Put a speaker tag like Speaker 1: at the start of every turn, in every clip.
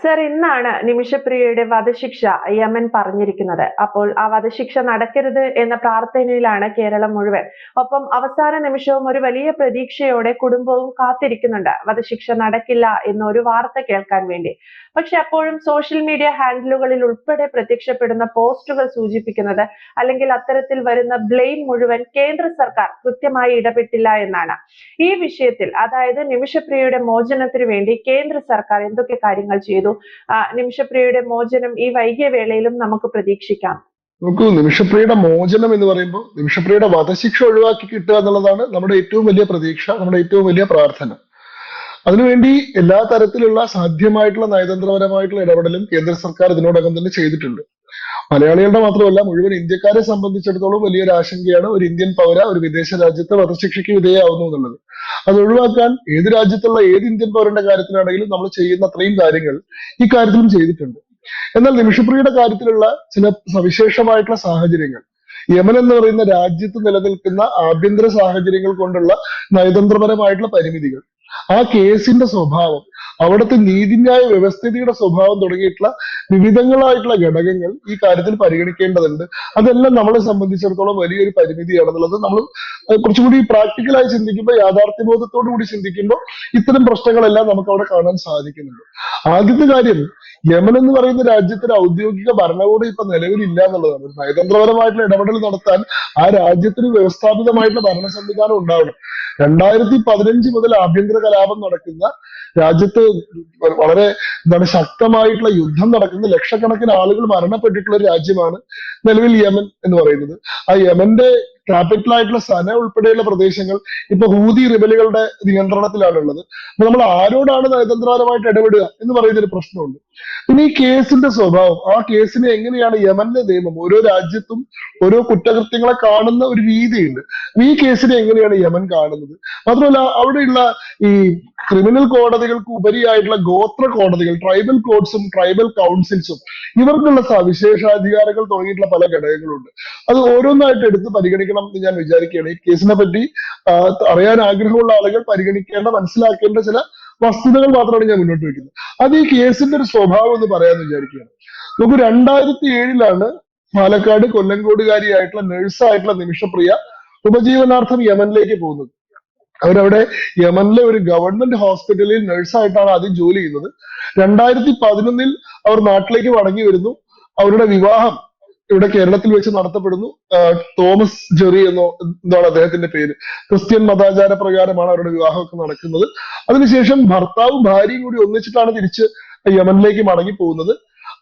Speaker 1: Sir, ഇന്നാണ് നിമിഷപ്രിയയുടെ വധശിക്ഷ യമൻ പറഞ്ഞിരിക്കുന്നത്. അപ്പോൾ ആ വധശിക്ഷ നടക്കരുത് എന്ന പ്രാർത്ഥനയിലാണ് കേരളം മുഴുവൻ. ഒപ്പം അവസാന നിമിഷവും ഒരു വലിയ പ്രതീക്ഷയോടെ കുടുംബവും കാത്തിരിക്കുന്നുണ്ട് വധശിക്ഷ നടക്കില്ല എന്നൊരു വാർത്ത കേൾക്കാൻ വേണ്ടി. പക്ഷെ അപ്പോഴും സോഷ്യൽ മീഡിയ ഹാൻഡിലുകളിൽ ഉൾപ്പെടെ പ്രത്യക്ഷപ്പെടുന്ന പോസ്റ്റുകൾ സൂചിപ്പിക്കുന്നത്, അല്ലെങ്കിൽ അത്തരത്തിൽ വരുന്ന ബ്ലെയിം മുഴുവൻ കേന്ദ്ര സർക്കാർ കൃത്യമായി ഇടപെട്ടില്ല എന്നാണ്. ഈ വിഷയത്തിൽ, അതായത് നിമിഷപ്രിയയുടെ മോചനത്തിന് വേണ്ടി കേന്ദ്ര സർക്കാർ എന്തൊക്കെ കാര്യങ്ങൾ ചെയ്തു? നിമിഷപ്രിയയുടെ മോചനം ഈ വൈകിയ വേളയിലും നമുക്ക് പ്രതീക്ഷിക്കാം.
Speaker 2: നോക്കൂ, നിമിഷപ്രിയയുടെ മോചനം എന്ന് പറയുമ്പോൾ നിമിഷപ്രിയയുടെ വധശിക്ഷ ഒഴിവാക്കി കിട്ടുക എന്നുള്ളതാണ് നമ്മുടെ ഏറ്റവും വലിയ പ്രതീക്ഷ, നമ്മുടെ ഏറ്റവും വലിയ പ്രാർത്ഥന. അതിനുവേണ്ടി എല്ലാ തരത്തിലുള്ള സാധ്യമായിട്ടുള്ള നയതന്ത്രപരമായിട്ടുള്ള ഇടപെടലും കേന്ദ്ര സർക്കാർ ഇതിനോടകം തന്നെ ചെയ്തിട്ടുണ്ട്. മലയാളികളുടെ മാത്രമല്ല, മുഴുവൻ ഇന്ത്യക്കാരെ സംബന്ധിച്ചിടത്തോളം വലിയൊരു ആശങ്കയാണ് ഒരു ഇന്ത്യൻ പൗര ഒരു വിദേശ രാജ്യത്ത് വധശിക്ഷയ്ക്ക് വിധേയമാവുന്നു എന്നുള്ളത്. അത് ഒഴിവാക്കാൻ ഏത് രാജ്യത്തുള്ള ഏത് ഇന്ത്യൻ പൗരന്റെ കാര്യത്തിലാണെങ്കിലും നമ്മൾ ചെയ്യുന്ന അത്രയും കാര്യങ്ങൾ ഈ കാര്യത്തിലും ചെയ്തിട്ടുണ്ട്. എന്നാൽ നിമിഷപ്രിയയുടെ കാര്യത്തിലുള്ള ചില സവിശേഷമായിട്ടുള്ള സാഹചര്യങ്ങൾ, യമൻ എന്ന് പറയുന്ന രാജ്യത്ത് നിലനിൽക്കുന്ന ആഭ്യന്തര സാഹചര്യങ്ങൾ കൊണ്ടുള്ള നയതന്ത്രപരമായിട്ടുള്ള പരിമിതികൾ, ആ കേസിന്റെ സ്വഭാവം, അവിടുത്തെ നീതിന്യായ വ്യവസ്ഥിതിയുടെ സ്വഭാവം തുടങ്ങിയിട്ടുള്ള വിവിധങ്ങളായിട്ടുള്ള ഘടകങ്ങൾ ഈ കാര്യത്തിൽ പരിഗണിക്കേണ്ടതുണ്ട്. അതെല്ലാം നമ്മളെ സംബന്ധിച്ചിടത്തോളം വലിയൊരു പരിമിതിയാണെന്നുള്ളത് നമ്മൾ കുറച്ചുകൂടി പ്രാക്ടിക്കലായി ചിന്തിക്കുമ്പോൾ, യാഥാർത്ഥ്യബോധത്തോടു കൂടി ചിന്തിക്കുമ്പോൾ ഇത്തരം പ്രശ്നങ്ങളെല്ലാം നമുക്ക് അവിടെ കാണാൻ സാധിക്കുന്നുണ്ട്. ആദ്യത്തെ കാര്യം, യമൻ എന്ന് പറയുന്ന രാജ്യത്തിന് ഔദ്യോഗിക ഭരണകൂടം ഇപ്പൊ നിലവിലില്ല എന്നുള്ളതാണ്. നയതന്ത്രപരമായിട്ടുള്ള ഇടപെടൽ നടത്താൻ ആ രാജ്യത്തിന് വ്യവസ്ഥാപിതമായിട്ടുള്ള ഭരണ സംവിധാനം ഉണ്ടാവണം. 2015 മുതൽ ആഭ്യന്തര കലാപം നടക്കുന്ന രാജ്യത്ത് വളരെ ശക്തമായിട്ടുള്ള യുദ്ധം നടക്കുന്ന, ലക്ഷക്കണക്കിന് ആളുകൾ മരണപ്പെട്ടിട്ടുള്ള ഒരു രാജ്യമാണ് നിലവിൽ യമൻ എന്ന് പറയുന്നത്. ആ യമന്റെ ക്യാപിറ്റലായിട്ടുള്ള സന ഉൾപ്പെടെയുള്ള പ്രദേശങ്ങൾ ഇപ്പൊ ഹൂതി റിബലുകളുടെ നിയന്ത്രണത്തിലാണുള്ളത്. അപ്പൊ നമ്മൾ ആരോടാണ് നയതന്ത്രപരമായിട്ട് ഇടപെടുക എന്ന് പറയുന്ന ഒരു പ്രശ്നമുണ്ട്. പിന്നെ ഈ കേസിന്റെ സ്വഭാവം, ആ കേസിനെ എങ്ങനെയാണ് യമന്റെ നിയമം, ഓരോ രാജ്യത്തും ഓരോ കുറ്റകൃത്യങ്ങളെ കാണുന്ന ഒരു രീതിയുണ്ട്. ഈ കേസിനെ എങ്ങനെയാണ് യമൻ കാണുന്നത്? മാത്രമല്ല, അവിടെയുള്ള ഈ ക്രിമിനൽ കോടതികൾക്ക് ഉപരിയായിട്ടുള്ള ഗോത്ര കോടതികൾ, ട്രൈബൽ കോർട്സും ട്രൈബൽ കൗൺസിൽസും, ഇവർക്കുള്ള സവിശേഷാധികാരങ്ങൾ തുടങ്ങിയിട്ടുള്ള പല ഘടകങ്ങളുണ്ട്. അത് ഓരോന്നായിട്ട് എടുത്ത് പരിഗണിക്കണം എന്ന് ഞാൻ വിചാരിക്കുകയാണ്. ഈ കേസിനെ പറ്റി അറിയാൻ ആഗ്രഹമുള്ള ആളുകൾ പരിഗണിക്കേണ്ട, മനസ്സിലാക്കേണ്ട ചില വസ്തുതകൾ മാത്രമാണ് ഞാൻ മുന്നോട്ട് വെക്കുന്നത്. അത് ഈ കേസിന്റെ ഒരു സ്വഭാവം എന്ന് പറയാമെന്ന് വിചാരിക്കുകയാണ്. നമുക്ക് 2007 പാലക്കാട് കൊല്ലങ്കോടുകാരിയായിട്ടുള്ള നഴ്സായിട്ടുള്ള നിമിഷപ്രിയ ഉപജീവനാർത്ഥം യമനിലേക്ക് പോകുന്നത്. അവരവിടെ യമനിലെ ഒരു ഗവൺമെന്റ് ഹോസ്പിറ്റലിൽ നഴ്സായിട്ടാണ് ആദ്യം ജോലി ചെയ്യുന്നത്. 2011 അവർ നാട്ടിലേക്ക് മടങ്ങി വരുന്നു. അവരുടെ വിവാഹം ഇവിടെ കേരളത്തിൽ വെച്ച് നടത്തപ്പെടുന്നു. തോമസ് ജെറി എന്താണ് അദ്ദേഹത്തിന്റെ പേര്. ക്രിസ്ത്യൻ മതാചാര പ്രകാരമാണ് അവരുടെ വിവാഹമൊക്കെ നടക്കുന്നത്. അതിനുശേഷം ഭർത്താവും ഭാര്യയും കൂടി ഒന്നിച്ചിട്ടാണ് തിരിച്ച് യമനിലേക്ക് മടങ്ങി പോകുന്നത്.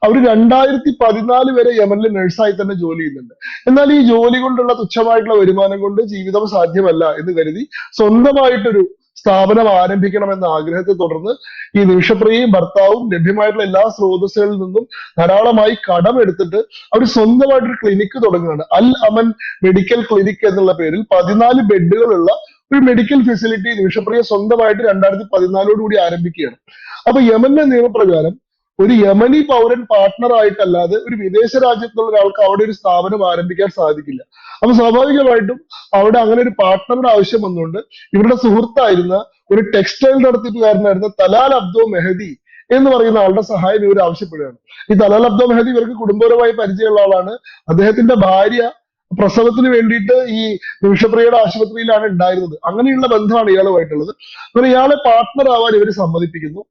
Speaker 2: അവർ 2014 വരെ യമനിലെ നഴ്സായി തന്നെ ജോലി ചെയ്യുന്നുണ്ട്. എന്നാൽ ഈ ജോലി കൊണ്ടുള്ള തുച്ഛമായിട്ടുള്ള വരുമാനം കൊണ്ട് ജീവിതം സാധ്യമല്ല എന്ന് കരുതി സ്വന്തമായിട്ടൊരു സ്ഥാപനം ആരംഭിക്കണമെന്ന ആഗ്രഹത്തെ തുടർന്ന് ഈ നിമിഷപ്രിയയും ഭർത്താവും ലഭ്യമായിട്ടുള്ള എല്ലാ സ്രോതസ്സുകളിൽ നിന്നും ധാരാളമായി കടമെടുത്തിട്ട് അവർ സ്വന്തമായിട്ടൊരു ക്ലിനിക്ക് തുടങ്ങുകയാണ്. അൽ അമൻ മെഡിക്കൽ ക്ലിനിക് എന്നുള്ള പേരിൽ 14 ബെഡുകളുള്ള ഒരു മെഡിക്കൽ ഫെസിലിറ്റി നിമിഷപ്രിയ സ്വന്തമായിട്ട് 2014 കൂടി ആരംഭിക്കുകയാണ്. അപ്പൊ യമന്റെ നിയമപ്രകാരം ഒരു യമനി പൗരൻ പാർട്ട്ണർ ആയിട്ടല്ലാതെ ഒരു വിദേശ രാജ്യത്തുള്ള ഒരാൾക്ക് അവിടെ ഒരു സ്ഥാപനം ആരംഭിക്കാൻ സാധിക്കില്ല. അപ്പൊ സ്വാഭാവികമായിട്ടും അവിടെ അങ്ങനെ ഒരു പാർട്ട്ണറുടെ ആവശ്യം വന്നുകൊണ്ട് ഇവരുടെ സുഹൃത്തായിരുന്ന ഒരു ടെക്സ്റ്റൈൽ നടത്തിപ്പുകാരനായിരുന്ന തലാൽ അബ്ദോ മെഹദി എന്ന് പറയുന്ന ആളുടെ സഹായം ഇവർ ആവശ്യപ്പെടുകയാണ്. ഈ തലാൽ അബ്ദോ മെഹദി ഇവർക്ക് കുടുംബപരമായി പരിചയമുള്ള ആളാണ്. അദ്ദേഹത്തിന്റെ ഭാര്യ പ്രസവത്തിന് വേണ്ടിയിട്ട് ഈ നിമിഷപ്രിയയുടെ ആശുപത്രിയിലാണ് ഉണ്ടായിരുന്നത്. അങ്ങനെയുള്ള ബന്ധമാണ് ഇയാളുമായിട്ടുള്ളത്. അങ്ങനെ ഇയാളെ പാർട്ട്ണർ ആവാൻ ഇവർ സമ്മതിപ്പിക്കുന്നു.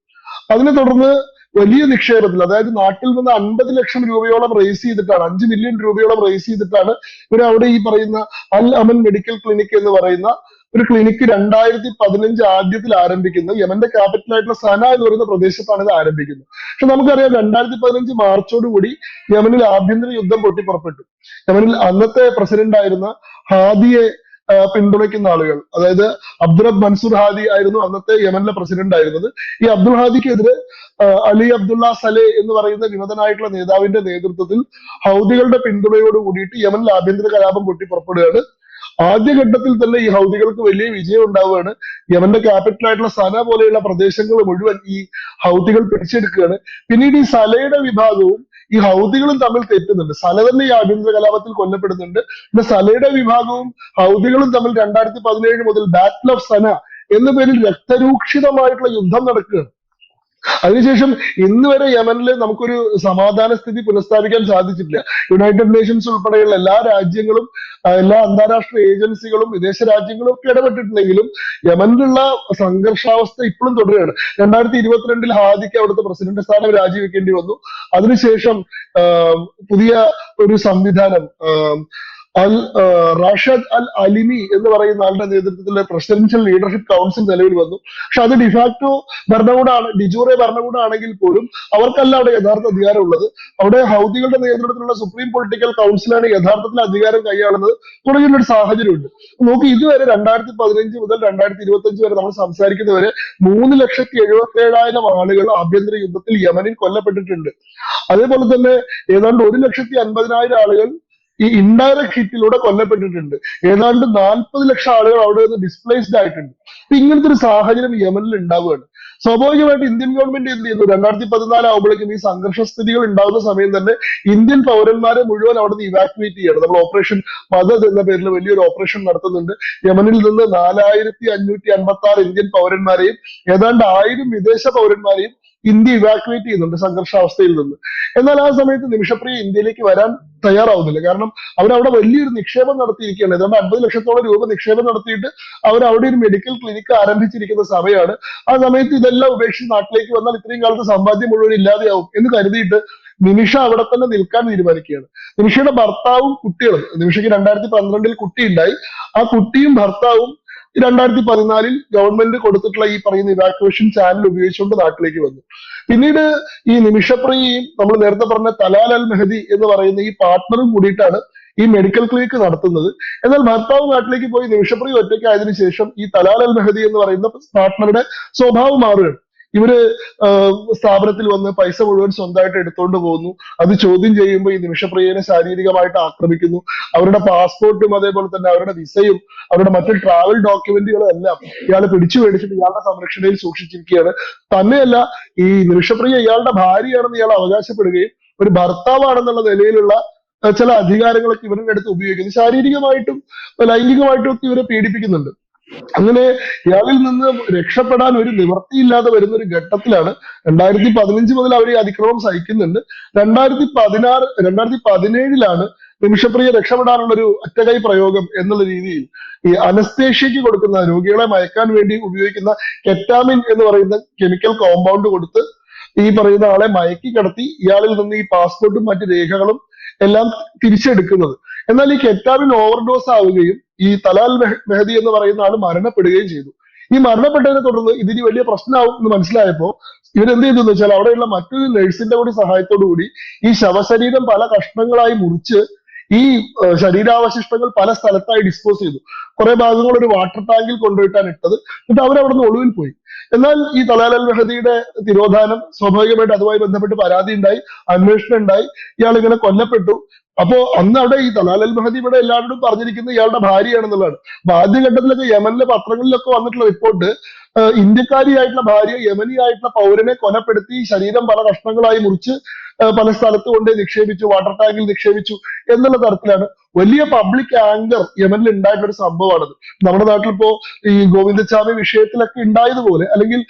Speaker 2: അതിനെ തുടർന്ന് വലിയ നിക്ഷേപത്തിൽ, അതായത് നാട്ടിൽ നിന്ന് 50 ലക്ഷം രൂപയോളം റേസ് ചെയ്തിട്ടാണ്, 5 മില്യൺ രൂപയോളം റേസ് ചെയ്തിട്ടാണ് ഇവർ അവിടെ ഈ പറയുന്ന അൽ അമൻ മെഡിക്കൽ ക്ലിനിക് എന്ന് പറയുന്ന ഒരു ക്ലിനിക്ക് 2015 ആദ്യത്തിൽ ആരംഭിക്കുന്നത്. യമന്റെ ക്യാപിറ്റൽ ആയിട്ടുള്ള സന എന്ന് പറയുന്ന പ്രദേശത്താണ് ഇത് ആരംഭിക്കുന്നത്. പക്ഷെ നമുക്കറിയാം 2015 മാർച്ചോടുകൂടി യമനിൽ ആഭ്യന്തര യുദ്ധം പൊട്ടിപ്പുറപ്പെട്ടു. യമനിൽ അന്നത്തെ പ്രസിഡന്റ് ആയിരുന്ന ഹാദിയെ പിന്തുണയ്ക്കുന്ന ആളുകൾ, അതായത് അബ്ദുറബ് മൻസൂർ ഹാദി ആയിരുന്നു അന്നത്തെ യമനിലെ പ്രസിഡന്റ് ആയിരുന്നത്. ഈ അബ്ദുൽ ഹാദിക്കെതിരെ അലി അബ്ദുള്ള സലെ എന്ന് പറയുന്ന വിമതനായിട്ടുള്ള നേതാവിന്റെ നേതൃത്വത്തിൽ ഹൗദികളുടെ പിന്തുണയോട് കൂടിയിട്ട് യമനിൽ ആഭ്യന്തര കലാപം പൊട്ടിപ്പുറപ്പെടുകയാണ്. ആദ്യഘട്ടത്തിൽ തന്നെ ഈ ഹൗദികൾക്ക് വലിയ വിജയം ഉണ്ടാവുകയാണ്. യമന്റെ ക്യാപിറ്റൽ ആയിട്ടുള്ള സന പോലെയുള്ള പ്രദേശങ്ങൾ മുഴുവൻ ഈ ഹൗദികൾ പിടിച്ചെടുക്കുകയാണ്. പിന്നീട് ഈ സലയുടെ വിഭാഗവും ഈ ഹൗദികളും തമ്മിൽ തെറ്റുന്നുണ്ട്. സല തന്നെ ഈ ആഭ്യന്തര കലാപത്തിൽ കൊല്ലപ്പെടുന്നുണ്ട്. പിന്നെ സലയുടെ വിഭാഗവും ഹൗദികളും തമ്മിൽ 2017 മുതൽ ബാറ്റിൽ ഓഫ് സന എന്ന പേരിൽ രക്തരൂക്ഷിതമായിട്ടുള്ള യുദ്ധം നടക്കുകയാണ്. അതിനുശേഷം ഇന്ന് വരെ യമനിൽ നമുക്കൊരു സമാധാന സ്ഥിതി പുനഃസ്ഥാപിക്കാൻ സാധിച്ചിട്ടില്ല. യുണൈറ്റഡ് നേഷൻസ് ഉൾപ്പെടെയുള്ള എല്ലാ രാജ്യങ്ങളും എല്ലാ അന്താരാഷ്ട്ര ഏജൻസികളും വിദേശ രാജ്യങ്ങളും ഒക്കെ ഇടപെട്ടിട്ടുണ്ടെങ്കിലും യമനിലുള്ള സംഘർഷാവസ്ഥ ഇപ്പോഴും തുടരുകയാണ്. 2022 ഹാദിക്ക് അവിടുത്തെ പ്രസിഡന്റ് സ്ഥാനം രാജിവെക്കേണ്ടി വന്നു. അതിനുശേഷം പുതിയ ഒരു സംവിധാനം റാഷദ് അൽ അലിമി എന്ന് പറയുന്ന ആളുടെ നേതൃത്വത്തിലുള്ള പ്രസിഡൻഷ്യൽ ലീഡർഷിപ്പ് കൗൺസിൽ നിലവിൽ വന്നു. പക്ഷെ അത് ഡിഫാക്ടോ ഭരണകൂടമാണ്, ഡിജൂറെ ഭരണകൂടമാണെങ്കിൽ പോലും അവർക്കല്ല അവിടെ യഥാർത്ഥ അധികാരം ഉള്ളത്. അവിടെ ഹൗദികളുടെ നേതൃത്വത്തിലുള്ള സുപ്രീം പൊളിറ്റിക്കൽ കൗൺസിലാണ് യഥാർത്ഥത്തിൽ അധികാരം കൈയാളുന്നത് തുടങ്ങിയുള്ള ഒരു സാഹചര്യമുണ്ട്. നോക്കി, ഇതുവരെ 2015 മുതൽ 2025 വരെ നമ്മൾ സംസാരിക്കുന്നവരെ 3,77,000 ആളുകൾ ആഭ്യന്തര യുദ്ധത്തിൽ യമനിൽ കൊല്ലപ്പെട്ടിട്ടുണ്ട്. അതേപോലെ തന്നെ ഏതാണ്ട് 1,50,000 ആളുകൾ ഈ ഇൻഡയറക്ട് ഹിറ്റിലൂടെ കൊല്ലപ്പെട്ടിട്ടുണ്ട്. ഏതാണ്ട് 40 ലക്ഷം ആളുകൾ അവിടെ നിന്ന് ഡിസ്പ്ലേസ്ഡ് ആയിട്ടുണ്ട്. അപ്പൊ ഇങ്ങനത്തെ ഒരു സാഹചര്യം യമനിൽ ഉണ്ടാവുകയാണ്. സ്വാഭാവികമായിട്ട് ഇന്ത്യൻ ഗവൺമെന്റ് എന്ത് ചെയ്യുന്നു, 2014 ആകുമ്പോഴേക്കും ഈ സംഘർഷ സ്ഥിതികൾ ഉണ്ടാകുന്ന സമയം തന്നെ ഇന്ത്യൻ പൗരന്മാരെ മുഴുവൻ അവിടെ നിന്ന് ഇവാക്യുവേറ്റ് ചെയ്യണം. നമ്മൾ ഓപ്പറേഷൻ മദദ് എന്ന പേരിൽ വലിയൊരു ഓപ്പറേഷൻ നടത്തുന്നുണ്ട്. യമനിൽ നിന്ന് 4,556 ഇന്ത്യൻ പൗരന്മാരെയും ഏതാണ്ട് 1000 വിദേശ പൗരന്മാരെയും ഇന്ത്യ ഇവാക്യുവേറ്റ് ചെയ്യുന്നുണ്ട് സംഘർഷാവസ്ഥയിൽ നിന്ന്. എന്നാൽ ആ സമയത്ത് നിമിഷപ്രിയ ഇന്ത്യയിലേക്ക് വരാൻ തയ്യാറാവുന്നില്ല. കാരണം അവരവിടെ വലിയൊരു നിക്ഷേപം നടത്തിയിരിക്കുകയാണ്. ഏതാണ്ട് 50 ലക്ഷത്തോളം രൂപ നിക്ഷേപം നടത്തിയിട്ട് അവിടെ ഒരു മെഡിക്കൽ ക്ലിനിക്ക് ആരംഭിച്ചിരിക്കുന്ന സമയമാണ്. ആ സമയത്ത് ഇതെല്ലാം ഉപേക്ഷിച്ച് നാട്ടിലേക്ക് വന്നാൽ ഇത്രയും കാലത്ത് സമ്പാദ്യം മുഴുവൻ ഇല്ലാതെയാവും എന്ന് കരുതിയിട്ട് നിമിഷ അവിടെ തന്നെ നിൽക്കാൻ തീരുമാനിക്കുകയാണ്. നിമിഷയുടെ ഭർത്താവും കുട്ടികളും, നിമിഷയ്ക്ക് 2012 കുട്ടി ഉണ്ടായി. ആ കുട്ടിയും ഭർത്താവും 2014 ഗവൺമെന്റ് കൊടുത്തിട്ടുള്ള ഈ പറയുന്ന ഇവാക്യുവേഷൻ ചാനൽ ഉപയോഗിച്ചുകൊണ്ട് നാട്ടിലേക്ക് വന്നു. പിന്നീട് ഈ നിമിഷപ്രിയയും നമ്മൾ നേരത്തെ പറഞ്ഞ തലാൽ അൽ മെഹദി എന്ന് പറയുന്ന ഈ പാർട്ട്ണറും കൂടിയിട്ടാണ് ഈ മെഡിക്കൽ ക്ലിനിക്ക് നടത്തുന്നത്. എന്നാൽ ഭർത്താവ് നാട്ടിലേക്ക് പോയി നിമിഷപ്രിയ ഒറ്റയ്ക്കായതിനു ശേഷം ഈ തലാൽ അൽ മെഹദി എന്ന് പറയുന്ന പാർട്ട്ണറുടെ സ്വഭാവം മാറുകയാണ്. ഇവര് സ്ഥാപനത്തിൽ വന്ന് പൈസ മുഴുവൻ സ്വന്തമായിട്ട് എടുത്തോണ്ട് പോകുന്നു. അത് ചോദ്യം ചെയ്യുമ്പോൾ ഈ നിമിഷപ്രിയനെ ശാരീരികമായിട്ട് ആക്രമിക്കുന്നു. അവരുടെ പാസ്പോർട്ടും അതേപോലെ തന്നെ അവരുടെ വിസയും അവരുടെ മറ്റു ട്രാവൽ ഡോക്യുമെന്റുകളും എല്ലാം ഇയാളെ പിടിച്ചു മേടിച്ചിട്ട് ഇയാളുടെ സംരക്ഷണയിൽ സൂക്ഷിച്ചിരിക്കുകയാണ്. തന്നെയല്ല, ഈ നിമിഷപ്രിയ ഇയാളുടെ ഭാര്യയാണെന്ന് ഇയാൾ അവകാശപ്പെടുകയും ഒരു ഭർത്താവാണെന്നുള്ള നിലയിലുള്ള ചില അധികാരങ്ങളൊക്കെ ഇവരുടെ അടുത്ത് ഉപയോഗിക്കുന്നു. ശാരീരികമായിട്ടും ലൈംഗികമായിട്ടും ഒക്കെ ഇവരെ പീഡിപ്പിക്കുന്നുണ്ട്. അങ്ങനെ ഇയാളിൽ നിന്ന് രക്ഷപ്പെടാൻ ഒരു നിവൃത്തിയില്ലാതെ വരുന്ന ഒരു ഘട്ടത്തിലാണ് 2015 മുതൽ അവർ ഈ അതിക്രമം സഹിക്കുന്നുണ്ട്. 2017 നിമിഷപ്രിയ രക്ഷപ്പെടാനുള്ള ഒരു ഒറ്റകൈ പ്രയോഗം എന്നുള്ള രീതിയിൽ ഈ അനസ്തേഷ്യക്ക് കൊടുക്കുന്ന, രോഗികളെ മയക്കാൻ വേണ്ടി ഉപയോഗിക്കുന്ന കെറ്റാമിൻ എന്ന് പറയുന്ന കെമിക്കൽ കോമ്പൗണ്ട് കൊടുത്ത് ഈ പറയുന്ന ആളെ മയക്കി കിടത്തി ഇയാളിൽ നിന്ന് ഈ പാസ്പോർട്ടും മറ്റു രേഖകളും എല്ലാം തിരിച്ചെടുക്കുന്നത്. എന്നാൽ ഈ കെറ്റാമിൻ ഓവർഡോസ് ആവുകയും ഈ തലാൽ മെഹദി എന്ന് പറയുന്ന ആൾ മരണപ്പെടുകയും ചെയ്തു. ഈ മരണപ്പെട്ടതിനെ തുടർന്ന് ഇതിന് വലിയ പ്രശ്നമാവും എന്ന് മനസ്സിലായപ്പോ ഇവരെന്ത് ചെയ്തു എന്ന് വെച്ചാൽ അവിടെയുള്ള മറ്റൊരു നഴ്സിന്റെ കൂടി സഹായത്തോടു കൂടി ഈ ശവശരീരം പല കഷ്ണങ്ങളായി മുറിച്ച് ഈ ശരീരാവശിഷ്ടങ്ങൾ പല സ്ഥലത്തായി ഡിസ്പോസ് ചെയ്തു. കുറെ ഭാഗങ്ങൾ ഒരു വാട്ടർ ടാങ്കിൽ കൊണ്ടുപോയിട്ടാണ് ഇട്ടത്. എന്നിട്ട് അവരവിടുന്ന് ഒളിവിൽ പോയി. എന്നാൽ ഈ തലാൽ അൽ മെഹദിയുടെ തിരോധാനം സ്വാഭാവികമായിട്ട് അതുമായി ബന്ധപ്പെട്ട് പരാതി ഉണ്ടായി, അന്വേഷണം ഉണ്ടായി, ഇയാൾ ഇങ്ങനെ കൊല്ലപ്പെട്ടു. അപ്പോ അന്ന് അവിടെ ഈ തലാൽ അൽ മെഹദി ഇവിടെ എല്ലാവരോടും പറഞ്ഞിരിക്കുന്നത് ഇയാളുടെ ഭാര്യയാണെന്നുള്ളതാണ്. അപ്പൊ ആദ്യഘട്ടത്തിലൊക്കെ യമനിലെ പത്രങ്ങളിലൊക്കെ വന്നിട്ടുള്ള റിപ്പോർട്ട് ഇന്ത്യക്കാരിയായിട്ടുള്ള ഭാര്യ യമനി ആയിട്ടുള്ള പൗരനെ കൊലപ്പെടുത്തി ശരീരം പല കഷ്ണങ്ങളായി മുറിച്ച് പല സ്ഥലത്ത് കൊണ്ട് നിക്ഷേപിച്ചു, വാട്ടർ ടാങ്കിൽ നിക്ഷേപിച്ചു എന്നുള്ള തരത്തിലാണ്. വലിയ പബ്ലിക് ആങ്കർ യമനിൽ ഉണ്ടായിട്ടുള്ള ഒരു സംഭവമാണത്. നമ്മുടെ നാട്ടിലിപ്പോ ഈ ഗോവിന്ദച്ചാമി വിഷയത്തിലൊക്കെ ഉണ്ടായതുപോലെ, അല്ലെങ്കിൽ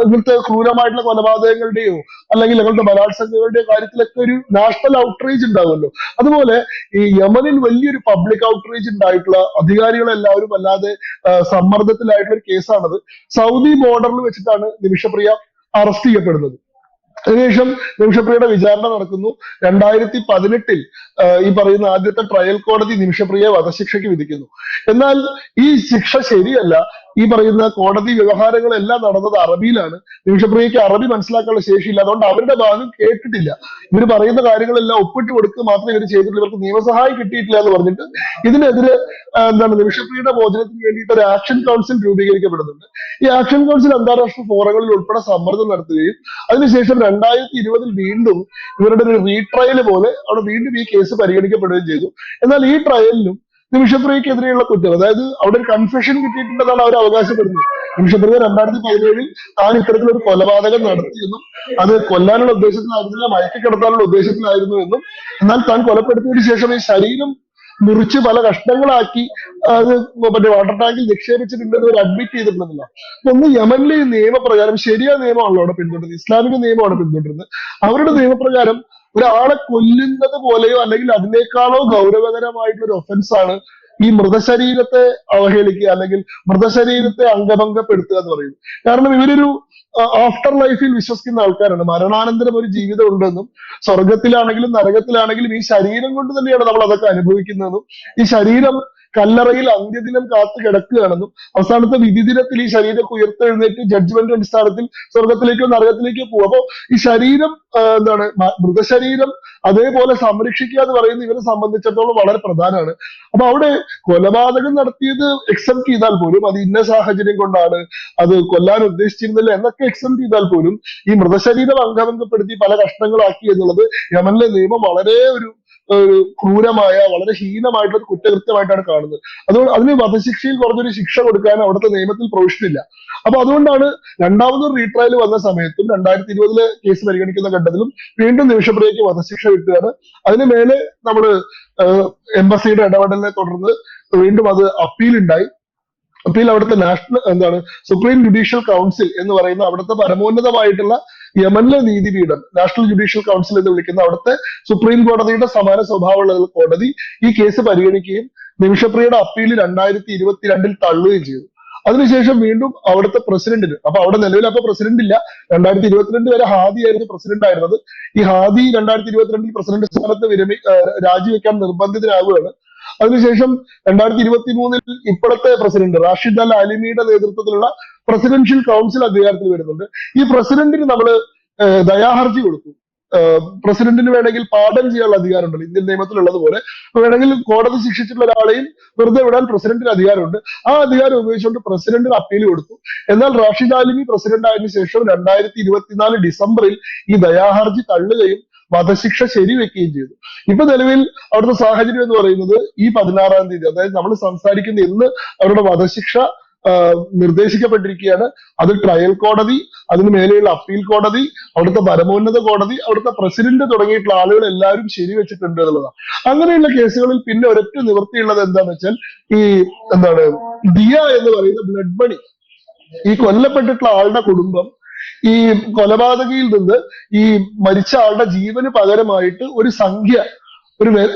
Speaker 2: ഇങ്ങനത്തെ ക്രൂരമായിട്ടുള്ള കൊലപാതകങ്ങളുടെയോ അല്ലെങ്കിൽ ഞങ്ങളുടെ ബലാത്സംഗങ്ങളുടെയോ കാര്യത്തിലൊക്കെ ഒരു നാഷണൽ ഔട്ട്റീച്ച് ഉണ്ടാവുമല്ലോ, അതുപോലെ ഈ യമനിൽ വലിയൊരു പബ്ലിക് ഔട്ട്റീച്ച് ഉണ്ടായിട്ടുള്ള, അധികാരികളെല്ലാവരും അല്ലാതെ സമ്മർദ്ദത്തിലായിട്ടുള്ള ഒരു കേസാണത്. സൗദി ബോർഡറിൽ വെച്ചിട്ടാണ് നിമിഷപ്രിയ അറസ്റ്റ് ചെയ്യപ്പെടുന്നത്. അതിനുശേഷം നിമിഷപ്രിയയുടെ വിചാരണ നടക്കുന്നു. 2018 ഈ പറയുന്ന ആദ്യത്തെ ട്രയൽ കോടതി നിമിഷപ്രിയയെ വധശിക്ഷയ്ക്ക് വിധിക്കുന്നു. എന്നാൽ ഈ ശിക്ഷ ശരിയല്ല. ഈ പറയുന്ന കോടതി വ്യവഹാരങ്ങളെല്ലാം നടന്നത് അറബിയിലാണ്. നിമിഷപ്രിയയ്ക്ക് അറബി മനസ്സിലാക്കാനുള്ള ശേഷിയില്ല. അതുകൊണ്ട് അവരുടെ ഭാഗം കേട്ടിട്ടില്ല. ഇവർ പറയുന്ന കാര്യങ്ങളെല്ലാം ഒപ്പിട്ട് കൊടുക്കുക മാത്രമേ ഇവർ ചെയ്തിട്ടുള്ളൂ. ഇവർക്ക് നിയമസഹായം കിട്ടിയിട്ടില്ല എന്ന് പറഞ്ഞിട്ട് ഇതിനെതിരെ നിമിഷപ്രിയയുടെ മോചനത്തിന് വേണ്ടിയിട്ട് ഒരു ആക്ഷൻ കൗൺസിൽ രൂപീകരിക്കപ്പെടുന്നുണ്ട്. ഈ ആക്ഷൻ കൗൺസിൽ അന്താരാഷ്ട്ര ഫോറങ്ങളിൽ ഉൾപ്പെടെ സമ്മർദ്ദം നടത്തുകയും അതിനുശേഷം 2020 വീണ്ടും ഇവരുടെ ഒരു റീട്രയൽ പോലെ അവിടെ വീണ്ടും ഈ കേസ് പരിഗണിക്കപ്പെടുകയും ചെയ്തു. എന്നാൽ ഈ ട്രയലിലും നിമിഷപ്രിയക്കെതിരെയുള്ള കുറ്റം, അതായത് അവിടെ ഒരു കൺഫെഷൻ കിട്ടിയിട്ടുണ്ടെന്നാണ് അവർ അവകാശപ്പെടുന്നത്. നിമിഷപ്രിയ 2017 താൻ ഇത്തരത്തിലൊരു കൊലപാതകം നടത്തിയെന്നും അത് കൊല്ലാനുള്ള ഉദ്ദേശത്തിലായിരുന്നില്ല, മയക്കി കിടത്താനുള്ള ഉദ്ദേശത്തിലായിരുന്നു എന്നും, എന്നാൽ താൻ കൊലപ്പെടുത്തിയതിനു ശേഷം ഈ ശരീരം മുറിച്ച് പല കഷ്ണങ്ങളാക്കി അത് മറ്റേ വാട്ടർ ടാങ്കിൽ നിക്ഷേപിച്ചിട്ടുണ്ടെന്ന് അവർ അഡ്മിറ്റ് ചെയ്തിട്ടുണ്ടെന്നില്ല. ഒന്ന് യമനിലെ ഈ നിയമപ്രകാരം ശരിയായ നിയമമാണല്ലോ അവിടെ പിന്തുടരുന്നത്, ഇസ്ലാമിക നിയമമാണ് പിന്തുടരുന്നത്. അവരുടെ നിയമപ്രകാരം ഒരാളെ കൊല്ലുന്നത് പോലെയോ അല്ലെങ്കിൽ അതിനേക്കാളോ ഗൗരവകരമായിട്ടുള്ള ഒരു ഒഫൻസ് ആണ് ഈ മൃതശരീരത്തെ അവഹേളിക്കുക അല്ലെങ്കിൽ മൃതശരീരത്തെ അംഗഭംഗപ്പെടുത്തുക എന്ന് പറയുന്നത്. കാരണം ഇവരൊരു ആഫ്റ്റർ ലൈഫിൽ വിശ്വസിക്കുന്ന ആൾക്കാരാണ്. മരണാനന്തരം ഒരു ജീവിതം ഉണ്ടെന്നും സ്വർഗത്തിലാണെങ്കിലും നരകത്തിലാണെങ്കിലും ഈ ശരീരം കൊണ്ട് തന്നെയാണ് നമ്മൾ അതൊക്കെ അനുഭവിക്കുന്നതെന്നും ഈ ശരീരം കല്ലറയിൽ അന്ത്യദിനം കാത്തു കിടക്കുകയാണെന്നും അവസാനത്തെ വിധി ദിനത്തിൽ ഈ ശരീരമൊക്കെ ഉയർത്തെഴുന്നേറ്റ് ജഡ്ജ്മെന്റ് അടിസ്ഥാനത്തിൽ സ്വർഗത്തിലേക്കോ നരകത്തിലേക്കോ പോകും. അപ്പോ ഈ ശരീരം എന്താണ് മൃതശരീരം അതേപോലെ സംരക്ഷിക്കുക എന്ന് പറയുന്നത് ഇവരെ സംബന്ധിച്ചിടത്തോളം വളരെ പ്രധാനമാണ്. അപ്പൊ അവിടെ കൊലപാതകം നടത്തിയത് എക്സെപ്റ്റ് ചെയ്താൽ പോലും അത് ഇന്ന സാഹചര്യം കൊണ്ടാണ്, അത് കൊല്ലാൻ ഉദ്ദേശിച്ചിരുന്നില്ല എന്നൊക്കെ എക്സെപ്റ്റ് ചെയ്താൽ പോലും ഈ മൃതശരീരം അംഗഭംഗപ്പെടുത്തി പല കഷ്ണങ്ങളാക്കി എന്നുള്ളത് യമനിലെ നിയമം വളരെ ഒരു ക്രൂരമായ വളരെ ഹീനമായിട്ടുള്ള ഒരു കുറ്റകൃത്യമായിട്ടാണ് കാണുന്നത്. അതുകൊണ്ട് അതിന് വധശിക്ഷയിൽ കുറഞ്ഞൊരു ശിക്ഷ കൊടുക്കാൻ അവിടുത്തെ നിയമത്തിൽ പ്രൊവിഷൻ ഇല്ല. അപ്പൊ അതുകൊണ്ടാണ് രണ്ടാമതൊരു റീട്രയൽ വന്ന സമയത്തും 2020 കേസ് പരിഗണിക്കുന്ന ഘട്ടത്തിലും വീണ്ടും നിമിഷപ്രിയയ്ക്ക് വധശിക്ഷ കിട്ടുകയാണ്. അതിന് മേലെ നമ്മള് എംബസിയുടെ ഇടപെടലിനെ തുടർന്ന് വീണ്ടും അത് അപ്പീൽ ഉണ്ടായി. അപ്പീൽ അവിടുത്തെ നാഷണൽ സുപ്രീം ജുഡീഷ്യൽ കൗൺസിൽ എന്ന് പറയുന്ന അവിടുത്തെ പരമോന്നതമായിട്ടുള്ള യമനിലെ നീതിപീഠം, നാഷണൽ ജുഡീഷ്യൽ കൗൺസിൽ എന്ന് വിളിക്കുന്ന അവിടുത്തെ സുപ്രീം കോടതിയുടെ സമാന സ്വഭാവമുള്ള കോടതി ഈ കേസ് പരിഗണിക്കുകയും നിമിഷപ്രിയയുടെ അപ്പീൽ 2022 തള്ളുകയും ചെയ്തു. അതിനുശേഷം വീണ്ടും അവിടുത്തെ പ്രസിഡന്റിന്, അപ്പൊ അവിടെ നിലവിൽ അപ്പൊ പ്രസിഡന്റ് ഇല്ല, 2022 വരെ ഹാദി ആയിരുന്നു പ്രസിഡന്റ് ആയിരുന്നത്. ഈ ഹാദി 2022 പ്രസിഡന്റ് സ്ഥാനത്ത് രാജിവെക്കാൻ നിർബന്ധിതനാവുകയാണ്. അതിനുശേഷം 2023 ഇപ്പോഴത്തെ പ്രസിഡന്റ് റാഷിദ് അൽ അലിമിയുടെ നേതൃത്വത്തിലുള്ള പ്രസിഡൻഷ്യൽ കൗൺസിൽ അധികാരത്തിൽ വരുന്നുണ്ട്. ഈ പ്രസിഡന്റിന് നമ്മള് ദയാഹർജി കൊടുത്തു. പ്രസിഡന്റിന് വേണമെങ്കിൽ പാർഡൻ ചെയ്യാനുള്ള അധികാരമുണ്ടല്ലോ ഇന്ത്യൻ നിയമത്തിലുള്ളതുപോലെ. വേണമെങ്കിൽ കോടതി ശിക്ഷിച്ചിട്ടുള്ള ഒരാളെയും വെറുതെ വിടാൻ പ്രസിഡന്റിന് അധികാരമുണ്ട്. ആ അധികാരം ഉപയോഗിച്ചുകൊണ്ട് പ്രസിഡന്റിന് അപ്പീൽ കൊടുത്തു. എന്നാൽ റാഷിദ് അലിമി പ്രസിഡന്റ് ആയതിനു ശേഷം 2024 ഡിസംബറിൽ ഈ ദയാഹർജി തള്ളുകയും വധശിക്ഷ ശരിവെക്കുകയും ചെയ്തു. ഇപ്പൊ നിലവിൽ അവിടുത്തെ സാഹചര്യം എന്ന് പറയുന്നത് ഈ 16-ാം തീയതി, അതായത് നമ്മൾ സംസാരിക്കുന്ന ഇന്ന് അവരുടെ വധശിക്ഷ നിർദ്ദേശിക്കപ്പെട്ടിരിക്കുകയാണ്. അത് ട്രയൽ കോടതി, അതിന് മേലെയുള്ള അപ്പീൽ കോടതി, അവിടുത്തെ പരമോന്നത കോടതി, അവിടുത്തെ പ്രസിഡന്റ് തുടങ്ങിയിട്ടുള്ള ആളുകൾ എല്ലാവരും ശരിവെച്ചിട്ടുണ്ട് എന്നുള്ളതാണ്. അങ്ങനെയുള്ള കേസുകളിൽ പിന്നെ ഒരൊറ്റ നിവൃത്തിയുള്ളത് എന്താന്ന് വെച്ചാൽ ഈ ദിയ എന്ന് പറയുന്ന ബ്ലഡ് മണി, ഈ കൊല്ലപ്പെട്ടിട്ടുള്ള ആളുടെ കുടുംബം ഈ കൊലപാതകയിൽ നിന്ന് ഈ മരിച്ച ആളുടെ ജീവന് പകരമായിട്ട് ഒരു സംഖ്യ,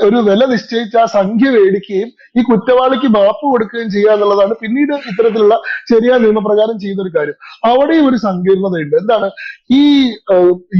Speaker 2: ഒരു വില നിശ്ചയിച്ച് ആ സംഖ്യ മേടിക്കുകയും ഈ കുറ്റവാളിക്ക് മാപ്പ് കൊടുക്കുകയും ചെയ്യുക എന്നുള്ളതാണ് പിന്നീട് ഇത്തരത്തിലുള്ള ശരിയായ നിയമപ്രകാരം ചെയ്യുന്ന ഒരു കാര്യം. അവിടെയും ഒരു സങ്കീർണതയുണ്ട്. എന്താണ്, ഈ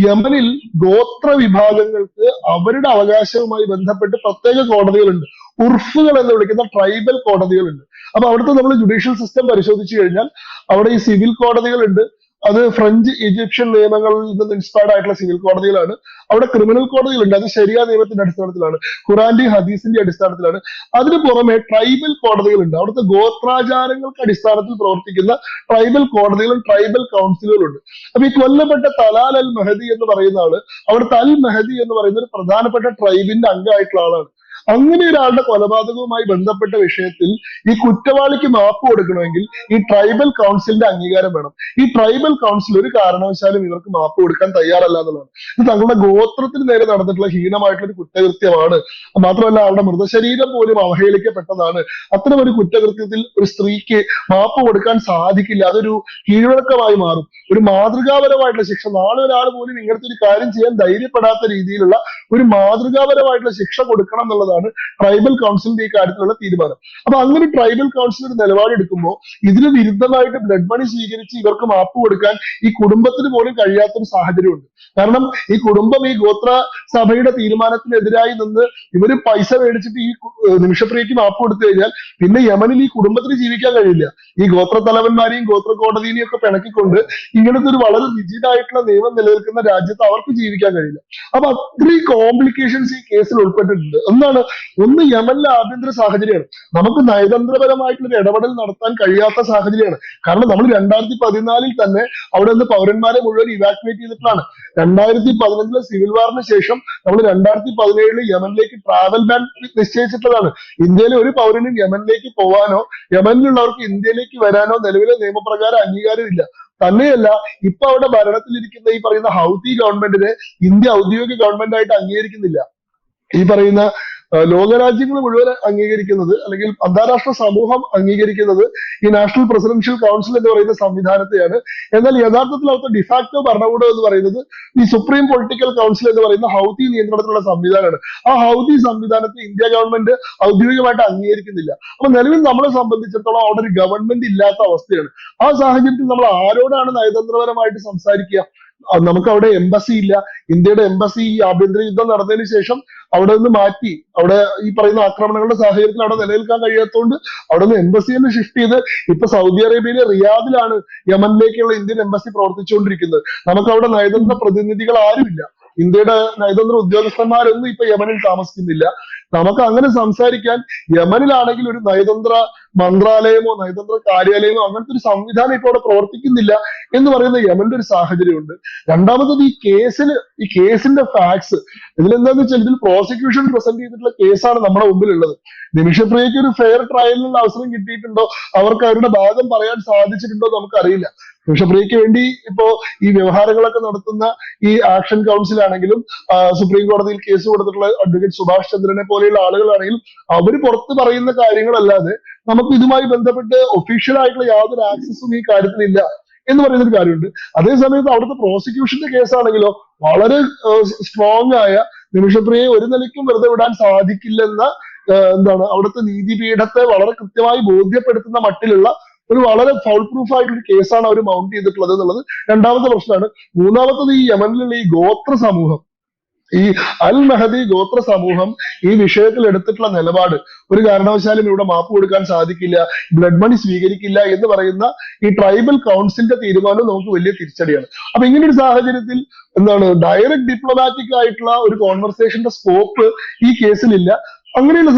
Speaker 2: യമനിൽ ഗോത്ര വിഭാഗങ്ങൾക്ക് അവരുടെ അവകാശവുമായി ബന്ധപ്പെട്ട് പ്രത്യേക കോടതികളുണ്ട്. ഉർഫുകൾ എന്ന് വിളിക്കുന്ന ട്രൈബൽ കോടതികളുണ്ട്. അപ്പൊ അവിടുത്തെ നമ്മൾ ജുഡീഷ്യൽ സിസ്റ്റം പരിശോധിച്ചു കഴിഞ്ഞാൽ അവിടെ ഈ സിവിൽ കോടതികളുണ്ട്. അത് ഫ്രഞ്ച് ഈജിപ്ഷ്യൻ നിയമങ്ങളിൽ നിന്ന് ഇൻസ്പയർഡ് ആയിട്ടുള്ള സിവിൽ കോടതികളാണ്. അവിടെ ക്രിമിനൽ കോടതികളുണ്ട്. അത് ശരിയായ നിയമത്തിന്റെ അടിസ്ഥാനത്തിലാണ്, ഖുറാന്റെയും ഹദീസിന്റെ അടിസ്ഥാനത്തിലാണ്. അതിന് പുറമെ ട്രൈബൽ കോടതികളുണ്ട്. അവിടുത്തെ ഗോത്രാചാരങ്ങൾക്ക് അടിസ്ഥാനത്തിൽ പ്രവർത്തിക്കുന്ന ട്രൈബൽ കോടതികളും ട്രൈബൽ കൗൺസിലുകളും ഉണ്ട്. അപ്പൊ ഈ കൊല്ലപ്പെട്ട തലാൽ അൽ മെഹദി എന്ന് പറയുന്ന ആള് അവിടുത്തെ അൽ മെഹദി എന്ന് പറയുന്ന ഒരു പ്രധാനപ്പെട്ട ട്രൈബിന്റെ അംഗമായിട്ടുള്ള ആളാണ്. അങ്ങനെ ഒരാളുടെ കൊലപാതകവുമായി ബന്ധപ്പെട്ട വിഷയത്തിൽ ഈ കുറ്റവാളിക്ക് മാപ്പ് കൊടുക്കണമെങ്കിൽ ഈ ട്രൈബൽ കൗൺസിലിന്റെ അംഗീകാരം വേണം. ഈ ട്രൈബൽ കൗൺസിൽ ഒരു കാരണവശാലും ഇവർക്ക് മാപ്പ് കൊടുക്കാൻ തയ്യാറല്ല എന്നുള്ളതാണ്. ഇത് തങ്ങളുടെ ഗോത്രത്തിന് നേരെ നടന്നിട്ടുള്ള ഹീനമായിട്ടുള്ള ഒരു കുറ്റകൃത്യമാണ്. മാത്രമല്ല അവരുടെ മൃതശരീരം പോലും അവഹേളിക്കപ്പെട്ടതാണ്. അത്തരം ഒരു കുറ്റകൃത്യത്തിൽ ഒരു സ്ത്രീക്ക് മാപ്പ് കൊടുക്കാൻ സാധിക്കില്ല. അതൊരു കീഴ്വഴക്കമായി മാറും. ഒരു മാതൃകാപരമായിട്ടുള്ള ശിക്ഷ, നാളെ ഒരാൾ പോലും ഇങ്ങനത്തെ ഒരു കാര്യം ചെയ്യാൻ ധൈര്യപ്പെടാത്ത രീതിയിലുള്ള ഒരു മാതൃകാപരമായിട്ടുള്ള ശിക്ഷ കൊടുക്കണം എന്നുള്ളതാണ് ട്രൈബൽ കൗൺസിലിന്റെ ഈ കാര്യത്തിലുള്ള തീരുമാനം. അപ്പൊ അങ്ങനെ ട്രൈബൽ കൗൺസിൽ ഒരു നിലപാടെടുക്കുമ്പോൾ ഇതിന് വിരുദ്ധമായിട്ട് ബ്ലഡ് മണി സ്വീകരിച്ച് ഇവർക്ക് മാപ്പ് കൊടുക്കാൻ ഈ കുടുംബത്തിന് പോലും കഴിയാത്തൊരു സാഹചര്യമുണ്ട്. കാരണം ഈ കുടുംബം ഈ ഗോത്ര സഭയുടെ തീരുമാനത്തിനെതിരായി നിന്ന് ഇവര് പൈസ മേടിച്ചിട്ട് ഈ നിമിഷപ്രിയയ്ക്ക് മാപ്പ് കൊടുത്തു കഴിഞ്ഞാൽ പിന്നെ യമനിൽ ഈ കുടുംബത്തിന് ജീവിക്കാൻ കഴിയില്ല. ഈ ഗോത്ര തലവന്മാരെയും ഗോത്ര കോടതിയെയും ഒക്കെ പിണക്കിക്കൊണ്ട് ഇങ്ങനത്തെ ഒരു വളരെ റിജിഡ് ആയിട്ടുള്ള നിയമം നിലനിൽക്കുന്ന രാജ്യത്ത് അവർക്ക് ജീവിക്കാൻ കഴിയില്ല. അപ്പൊ അത്രയും കോംപ്ലിക്കേഷൻസ് ഈ കേസിൽ ഉൾപ്പെട്ടിട്ടുണ്ട്. ഒന്ന് യമനിലെ ആഭ്യന്തര സാഹചര്യമാണ്. നമുക്ക് നയതന്ത്രപരമായിട്ടുള്ള ഒരു ഇടപെടൽ നടത്താൻ കഴിയാത്ത സാഹചര്യമാണ്. കാരണം നമ്മൾ 2014 തന്നെ അവിടെ നിന്ന് പൗരന്മാരെ മുഴുവൻ ഇവാക്യുവേറ്റ് ചെയ്തിട്ടാണ്. 2015 സിവിൽ വാറിന് ശേഷം നമ്മൾ 2017 യമനിലേക്ക് ട്രാവൽ ബാൻ നിശ്ചയിച്ചിട്ടുള്ളതാണ്. ഇന്ത്യയിലെ ഒരു പൗരനും യമനിലേക്ക് പോവാനോ യമനിലുള്ളവർക്ക് ഇന്ത്യയിലേക്ക് വരാനോ നിലവിലെ നിയമപ്രകാരം അംഗീകാരമില്ല. തന്നെയല്ല, ഇപ്പൊ അവിടെ ഭരണത്തിലിരിക്കുന്ന ഈ പറയുന്ന ഹൗതി ഗവൺമെന്റിനെ ഇന്ത്യ ഔദ്യോഗിക ഗവൺമെന്റ് ആയിട്ട് അംഗീകരിക്കുന്നില്ല. ഈ പറയുന്ന ലോകരാജ്യങ്ങൾ മുഴുവൻ അംഗീകരിക്കുന്നത് അല്ലെങ്കിൽ അന്താരാഷ്ട്ര സമൂഹം അംഗീകരിക്കുന്നത് ഈ നാഷണൽ പ്രസിഡൻഷ്യൽ കൗൺസിൽ എന്ന് പറയുന്ന സംവിധാനത്തെയാണ്. എന്നാൽ യഥാർത്ഥത്തിൽ അവിടുത്തെ ഡിഫാക്ടോ ഭരണകൂടം എന്ന് പറയുന്നത് ഈ സുപ്രീം പൊളിറ്റിക്കൽ കൗൺസിൽ എന്ന് പറയുന്ന ഹൗതി നിയന്ത്രണത്തിലുള്ള സംവിധാനമാണ്. ആ ഹൗതി സംവിധാനത്തെ ഇന്ത്യ ഗവൺമെന്റ് ഔദ്യോഗികമായിട്ട് അംഗീകരിക്കുന്നില്ല. അപ്പൊ നിലവിൽ നമ്മളെ സംബന്ധിച്ചിടത്തോളം അവിടെ ഒരു ഗവൺമെന്റ് ഇല്ലാത്ത അവസ്ഥയാണ്. ആ സാഹചര്യത്തിൽ നമ്മൾ ആരോടാണ് നയതന്ത്രപരമായിട്ട് സംസാരിക്കുക? നമുക്ക് അവിടെ എംബസി ഇല്ല. ഇന്ത്യയുടെ എംബസി ഈ ആഭ്യന്തര യുദ്ധം നടന്നതിന് ശേഷം അവിടെ നിന്ന് മാറ്റി, അവിടെ ഈ പറയുന്ന ആക്രമണങ്ങളുടെ സാഹചര്യത്തിൽ അവിടെ നിലനിൽക്കാൻ കഴിയാത്തതുകൊണ്ട് അവിടെ നിന്ന് എംബസി തന്നെ ഷിഫ്റ്റ് ചെയ്ത് ഇപ്പൊ സൗദി അറേബ്യയിലെ റിയാദിലാണ് യമനിലേക്കുള്ള ഇന്ത്യൻ എംബസി പ്രവർത്തിച്ചുകൊണ്ടിരിക്കുന്നത്. നമുക്ക് അവിടെ നയതന്ത്ര പ്രതിനിധികൾ ആരുമില്ല. ഇന്ത്യയുടെ നയതന്ത്ര ഉദ്യോഗസ്ഥന്മാരൊന്നും ഇപ്പൊ യമനിൽ താമസിക്കുന്നില്ല. നമുക്ക് അങ്ങനെ സംസാരിക്കാൻ യമനിലാണെങ്കിൽ ഒരു നയതന്ത്ര മന്ത്രാലയമോ നയതന്ത്ര കാര്യാലയമോ അങ്ങനത്തെ ഒരു സംവിധാനം ഇപ്പോൾ അവിടെ പ്രവർത്തിക്കുന്നില്ല എന്ന് പറയുന്ന യമന്റെ ഒരു സാഹചര്യമുണ്ട്. രണ്ടാമത്തത് ഈ കേസിന്റെ ഫാക്ട്സ് ഇതിലെന്താന്ന് വെച്ചാൽ ഇതിൽ പ്രോസിക്യൂഷൻ പ്രസന്റ് ചെയ്തിട്ടുള്ള കേസാണ് നമ്മുടെ മുമ്പിലുള്ളത്. നിമിഷപ്രിയയ്ക്ക് ഒരു ഫെയർ ട്രയലിനുള്ള അവസരം കിട്ടിയിട്ടുണ്ടോ, അവർക്ക് അവരുടെ ഭാഗം പറയാൻ സാധിച്ചിട്ടുണ്ടോ നമുക്കറിയില്ല. നിമിഷപ്രിയയ്ക്ക് വേണ്ടി ഇപ്പോ ഈ വ്യവഹാരങ്ങളൊക്കെ നടത്തുന്ന ഈ ആക്ഷൻ കൗൺസിൽ ആണെങ്കിലും സുപ്രീം കോടതിയിൽ കേസ് കൊടുത്തിട്ടുള്ള അഡ്വക്കേറ്റ് സുഭാഷ് ചന്ദ്രനെ പോലെയുള്ള ആളുകളാണെങ്കിലും അവര് പുറത്ത് പറയുന്ന കാര്യങ്ങളല്ലാതെ നമുക്ക് ഇതുമായി ബന്ധപ്പെട്ട് ഒഫീഷ്യൽ ആയിട്ടുള്ള യാതൊരു ആക്സസും ഈ കാര്യത്തിലില്ല എന്ന് പറയുന്ന ഒരു കാര്യമുണ്ട്. അതേസമയത്ത് അവിടുത്തെ പ്രോസിക്യൂഷന്റെ കേസാണെങ്കിലോ വളരെ സ്ട്രോങ് ആയ നിമിഷപ്രിയയെ ഒരു നിലയ്ക്കും വെറുതെ വിടാൻ സാധിക്കില്ലെന്ന അവിടുത്തെ നീതിപീഠത്തെ വളരെ കൃത്യമായി ബോധ്യപ്പെടുത്തുന്ന മട്ടിലുള്ള ഒരു വളരെ ഫൗൾ പ്രൂഫ് ആയിട്ടുള്ള കേസാണ് അവർ മൗണ്ട് ചെയ്തിട്ടുള്ളത് എന്നുള്ളത് രണ്ടാമത്തെ പ്രശ്നമാണ്. മൂന്നാമത്തത് ഈ യമനിലുള്ള ഈ ഗോത്ര സമൂഹം, ഈ അൽ മെഹദി ഗോത്ര സമൂഹം ഈ വിഷയത്തിൽ എടുത്തിട്ടുള്ള നിലപാട് ഒരു കാരണവശാലും ഇവിടെ മാപ്പ് കൊടുക്കാൻ സാധിക്കില്ല, ബ്ലഡ് മണി സ്വീകരിക്കില്ല എന്ന് പറയുന്ന ഈ ട്രൈബൽ കൗൺസിലിന്റെ തീരുമാനം നമുക്ക് വലിയ തിരിച്ചടിയാണ്. അപ്പൊ ഇങ്ങനെ ഒരു സാഹചര്യത്തിൽ ഡയറക്റ്റ് ഡിപ്ലോമാറ്റിക് ആയിട്ടുള്ള ഒരു കോൺവെർസേഷന്റെ സ്കോപ്പ് ഈ കേസിലില്ല. അങ്ങനെയുള്ള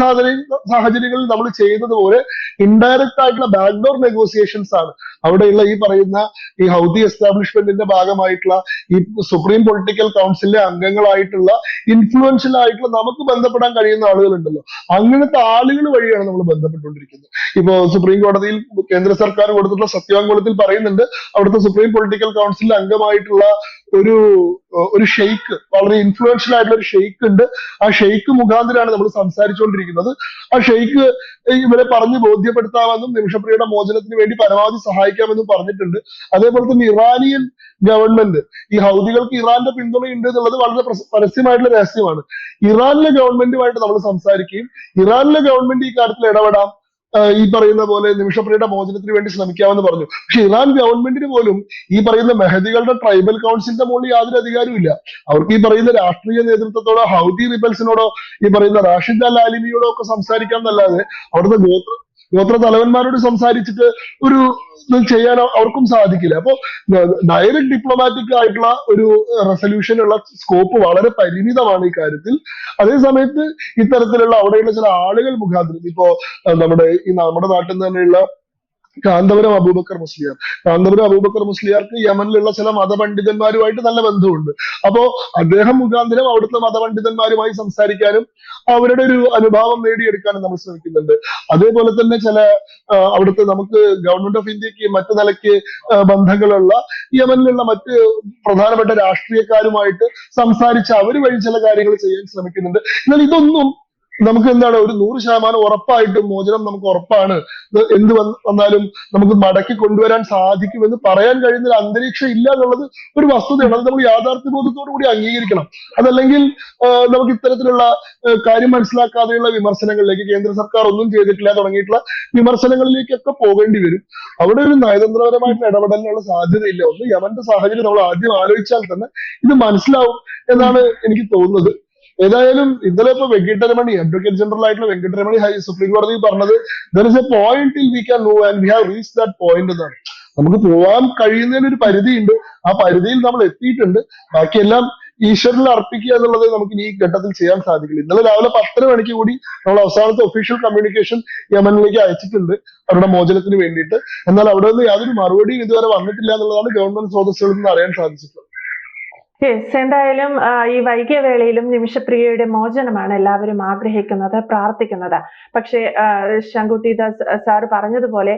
Speaker 2: സാഹചര്യങ്ങളിൽ നമ്മൾ ചെയ്യുന്നത് പോലെ ഇൻഡയറക്റ്റ് ആയിട്ടുള്ള ബാക്ക്ഡോർ നെഗോസിയേഷൻസ് ആണ് അവിടെയുള്ള ഈ പറയുന്ന ഈ ഹൗതി എസ്റ്റാബ്ലിഷ്മെന്റിന്റെ ഭാഗമായിട്ടുള്ള ഈ സുപ്രീം പൊളിറ്റിക്കൽ കൗൺസിലിലെ അംഗങ്ങളായിട്ടുള്ള ഇൻഫ്ലുവൻഷ്യൽ ആയിട്ടുള്ള നമുക്ക് ബന്ധപ്പെടാൻ കഴിയുന്ന ആളുകളുണ്ടല്ലോ, അങ്ങനത്തെ ആളുകൾ വഴിയാണ് നമ്മൾ ബന്ധപ്പെട്ടുകൊണ്ടിരിക്കുന്നത്. ഇപ്പോ സുപ്രീം കോടതിയിൽ കേന്ദ്ര സർക്കാർ കൊടുത്തിട്ടുള്ള സത്യവാങ്മൂലത്തിൽ പറയുന്നുണ്ട് അവിടുത്തെ സുപ്രീം പൊളിറ്റിക്കൽ കൗൺസിലിലെ അംഗമായിട്ടുള്ള ഒരു ഷെയ്ഖ്, വളരെ ഇൻഫ്ലുവൻഷ്യൽ ആയിട്ടുള്ള ഒരു ഷെയ്ഖ് ഉണ്ട്. ആ ഷെയ്ഖ് മുഖാന്തരമാണ് നമ്മൾ സംസാരിച്ചുകൊണ്ടിരിക്കുന്നത്. ആ ഷെയ്ഖ് ഇവരെ പറഞ്ഞ് ബോധ്യപ്പെടുത്താമെന്നും നിമിഷപ്രിയയുടെ മോചനത്തിന് വേണ്ടി പരമാവധി സഹായിക്കാമെന്നും പറഞ്ഞിട്ടുണ്ട്. അതേപോലെ തന്നെ ഇറാനിയൻ ഗവൺമെന്റ്, ഈ ഹൗദികൾക്ക് ഇറാന്റെ പിന്തുണയുണ്ട് എന്നുള്ളത് വളരെ പരസ്യമായിട്ടുള്ള രഹസ്യമാണ്. ഇറാനിലെ ഗവൺമെന്റുമായിട്ട് നമ്മൾ സംസാരിക്കുകയും ഇറാനിലെ ഗവൺമെന്റ് ഈ കാര്യത്തിൽ ഇടപെടാം, ഈ പറയുന്ന പോലെ നിമിഷപ്രിയയുടെ മോചനത്തിന് വേണ്ടി ശ്രമിക്കാമെന്ന് പറഞ്ഞു. പക്ഷെ ഇറാൻ ഗവൺമെന്റിന് പോലും ഈ പറയുന്ന മെഹദികളുടെ ട്രൈബൽ കൗൺസിലിന്റെ മുകളിൽ യാതൊരു അധികാരവും ഇല്ല. അവർക്ക് ഈ പറയുന്ന രാഷ്ട്രീയ നേതൃത്വത്തോടോ ഹൗതി റിബൽസിനോടോ ഈ പറയുന്ന റാഷിദ് അൽ ആലിമിയോടോ ഒക്കെ സംസാരിക്കാൻ എന്നല്ലാതെ അവിടുത്തെ ഗോത്ര തലവന്മാരോട് സംസാരിച്ചിട്ട് ഒരു ചെയ്യാൻ അവർക്കും സാധിക്കില്ല. അപ്പോ ഡയറക്റ്റ് ഡിപ്ലോമാറ്റിക് ആയിട്ടുള്ള ഒരു റെസൊല്യൂഷനുള്ള സ്കോപ്പ് വളരെ പരിമിതമാണ് ഈ കാര്യത്തിൽ. അതേസമയത്ത് ഇത്തരത്തിലുള്ള അവിടെയുള്ള ചില ആളുകൾ മുഖാന്തരം ഇപ്പോ നമ്മുടെ നാട്ടിൽ നിന്ന് തന്നെയുള്ള കാന്തപുരം അബൂബക്കർ മുസ്ലിയാർക്ക് യമനിലുള്ള ചില മതപണ്ഡിതന്മാരുമായിട്ട് നല്ല ബന്ധമുണ്ട്. അപ്പോ അദ്ദേഹം മുഖാന്തരം അവിടുത്തെ മതപണ്ഡിതന്മാരുമായി സംസാരിക്കാനും അവരുടെ ഒരു അനുഭാവം നേടിയെടുക്കാനും നമ്മൾ ശ്രമിക്കുന്നുണ്ട്. അതേപോലെ തന്നെ ചില അവിടുത്തെ നമുക്ക് ഗവൺമെന്റ് ഓഫ് ഇന്ത്യക്ക് മറ്റു നിലയ്ക്ക് ബന്ധങ്ങളുള്ള യമനിലുള്ള മറ്റ് പ്രധാനപ്പെട്ട രാഷ്ട്രീയക്കാരുമായിട്ട് സംസാരിച്ച് അവർ വഴി ചില കാര്യങ്ങൾ ചെയ്യാൻ ശ്രമിക്കുന്നുണ്ട്. എന്നാൽ ഇതൊന്നും നമുക്ക് ഒരു 100% ഉറപ്പായിട്ടും മോചനം നമുക്ക് ഉറപ്പാണ്, എന്ത് വന്നാലും നമുക്ക് മടക്കി കൊണ്ടുവരാൻ സാധിക്കുമെന്ന് പറയാൻ കഴിയുന്ന ഒരു അന്തരീക്ഷം ഇല്ല എന്നുള്ളത് ഒരു വസ്തുതയാണ്. അത് നമ്മൾ യാഥാർത്ഥ്യബോധത്തോടു കൂടി അംഗീകരിക്കണം. അതല്ലെങ്കിൽ നമുക്ക് ഇത്തരത്തിലുള്ള കാര്യം മനസ്സിലാക്കാതെയുള്ള വിമർശനങ്ങളിലേക്ക്, കേന്ദ്ര സർക്കാർ ഒന്നും ചെയ്തിട്ടില്ല തുടങ്ങിയിട്ടുള്ള വിമർശനങ്ങളിലേക്കൊക്കെ പോകേണ്ടി വരും. അവിടെ ഒരു നയതന്ത്രപരമായിട്ടുള്ള ഇടപെടലിനുള്ള സാധ്യതയില്ല. ഒന്ന് യമന്റെ സാഹചര്യം നമ്മൾ ആദ്യം ആലോചിച്ചാൽ തന്നെ ഇത് മനസ്സിലാവും എന്നാണ് എനിക്ക് തോന്നുന്നത്. ഏതായാലും ഇന്നലെ ഇപ്പൊ വെങ്കിട്ടരമണി, അഡ്വക്കേറ്റ് ജനറൽ ആയിട്ടുള്ള വെങ്കിട്ടരമണി സുപ്രീം കോടതിയിൽ പറഞ്ഞത് there is a point till we can move and we have reached that point എന്നാണ്. നമുക്ക് പോവാൻ കഴിയുന്നതിന് ഒരു പരിധിയുണ്ട്, ആ പരിധിയിൽ നമ്മൾ എത്തിയിട്ടുണ്ട്. ബാക്കിയെല്ലാം ഈശ്വരനിൽ അർപ്പിക്കുക എന്നുള്ളത് നമുക്ക് ഈ ഘട്ടത്തിൽ ചെയ്യാൻ സാധിക്കില്ല. ഇന്നലെ രാവിലെ 10 മണിക്ക് കൂടി നമ്മൾ അവസാനത്തെ ഒഫീഷ്യൽ കമ്മ്യൂണിക്കേഷൻ യമനിലേക്ക് അയച്ചിട്ടുണ്ട് അവരുടെ മോചനത്തിന് വേണ്ടിയിട്ട്. എന്നാൽ അവിടെ നിന്ന് യാതൊരു മറുപടിയും ഇതുവരെ വന്നിട്ടില്ല എന്നുള്ളതാണ് ഗവൺമെന്റ് സ്രോതസ്സുകളിൽ നിന്ന് അറിയാൻ സാധിച്ചിട്ടുള്ളത്.
Speaker 1: യെസ്, എന്തായാലും ഈ വൈകിയ വേളയിലും നിമിഷപ്രിയയുടെ മോചനമാണ് എല്ലാവരും ആഗ്രഹിക്കുന്നത്, പ്രാർത്ഥിക്കുന്നത്. പക്ഷേ ശങ്കുട്ടി ദാസ് സാർ പറഞ്ഞതുപോലെ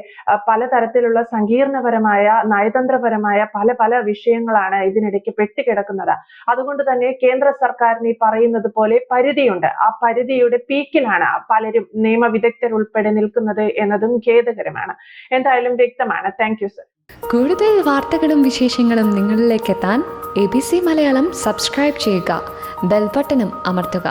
Speaker 1: പലതരത്തിലുള്ള സങ്കീർണപരമായ നയതന്ത്രപരമായ പല പല വിഷയങ്ങളാണ് ഇതിനിടയ്ക്ക് പെട്ടുകിടക്കുന്നത്. അതുകൊണ്ട് തന്നെ കേന്ദ്ര സർക്കാരിന് ഈ പറയുന്നത് പോലെ പരിധിയുണ്ട്. ആ പരിധിയുടെ പീക്കിലാണ് പലരും നിയമവിദഗ്ധർ ഉൾപ്പെടെ നിൽക്കുന്നത് എന്നതും ഖേദകരമാണ്. എന്തായാലും വ്യക്തമാണ്. Thank you sir.
Speaker 3: കൂടുതൽ വാർത്തകളും വിശേഷങ്ങളും നിങ്ങളിലേക്ക് എത്താൻ ABC മലയാളം സബ്സ്ക്രൈബ് ചെയ്യുക, ബെൽ ബട്ടണും അമർത്തുക.